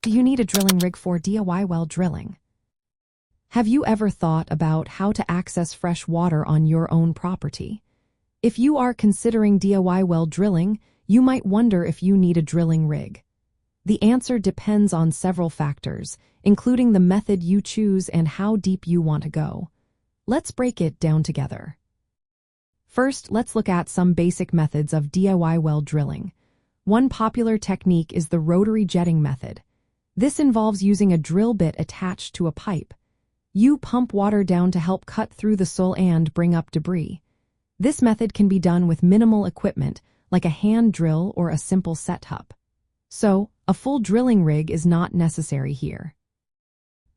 Do you need a drilling rig for DIY well drilling? Have you ever thought about how to access fresh water on your own property? If you are considering DIY well drilling, you might wonder if you need a drilling rig. The answer depends on several factors, including the method you choose and how deep you want to go. Let's break it down together. First, let's look at some basic methods of DIY well drilling. One popular technique is the rotary jetting method. This involves using a drill bit attached to a pipe. You pump water down to help cut through the soil and bring up debris. This method can be done with minimal equipment, like a hand drill or a simple setup. So, a full drilling rig is not necessary here.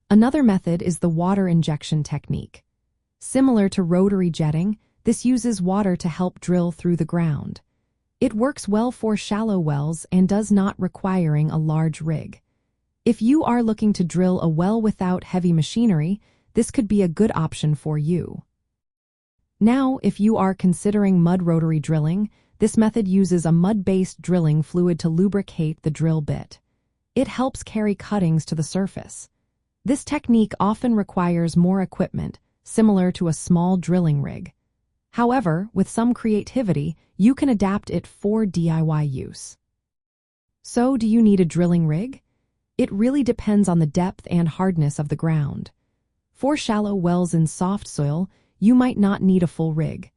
Another method is the water injection technique. Similar to rotary jetting, this uses water to help drill through the ground. It works well for shallow wells and does not requiring a large rig. If you are looking to drill a well without heavy machinery, this could be a good option for you. Now, if you are considering mud rotary drilling, this method uses a mud-based drilling fluid to lubricate the drill bit. It helps carry cuttings to the surface. This technique often requires more equipment, similar to a small drilling rig. However, with some creativity, you can adapt it for DIY use. So, do you need a drilling rig? It really depends on the depth and hardness of the ground. For shallow wells in soft soil, you might not need a full rig.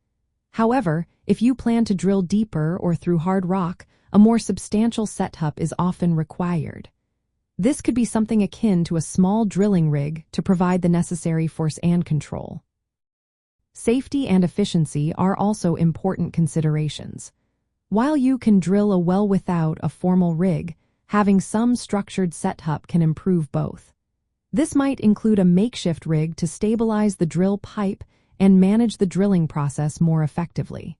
However, if you plan to drill deeper or through hard rock, a more substantial setup is often required. This could be something akin to a small drilling rig to provide the necessary force and control. Safety and efficiency are also important considerations. While you can drill a well without a formal rig, having some structured setup can improve both. This might include a makeshift rig to stabilize the drill pipe and manage the drilling process more effectively.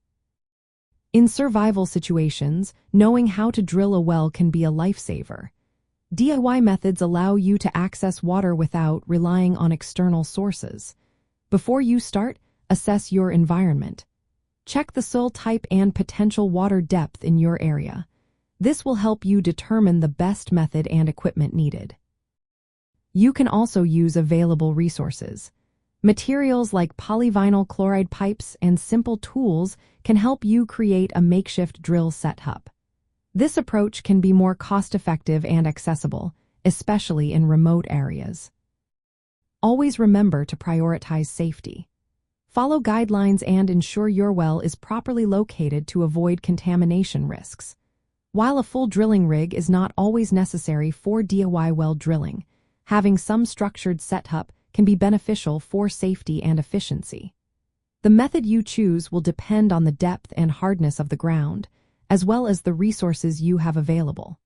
In survival situations, knowing how to drill a well can be a lifesaver. DIY methods allow you to access water without relying on external sources. Before you start, assess your environment. Check the soil type and potential water depth in your area. This will help you determine the best method and equipment needed. You can also use available resources. Materials like polyvinyl chloride pipes and simple tools can help you create a makeshift drill setup. This approach can be more cost-effective and accessible, especially in remote areas. Always remember to prioritize safety. Follow guidelines and ensure your well is properly located to avoid contamination risks. While a full drilling rig is not always necessary for DIY well drilling, having some structured setup can be beneficial for safety and efficiency. The method you choose will depend on the depth and hardness of the ground, as well as the resources you have available.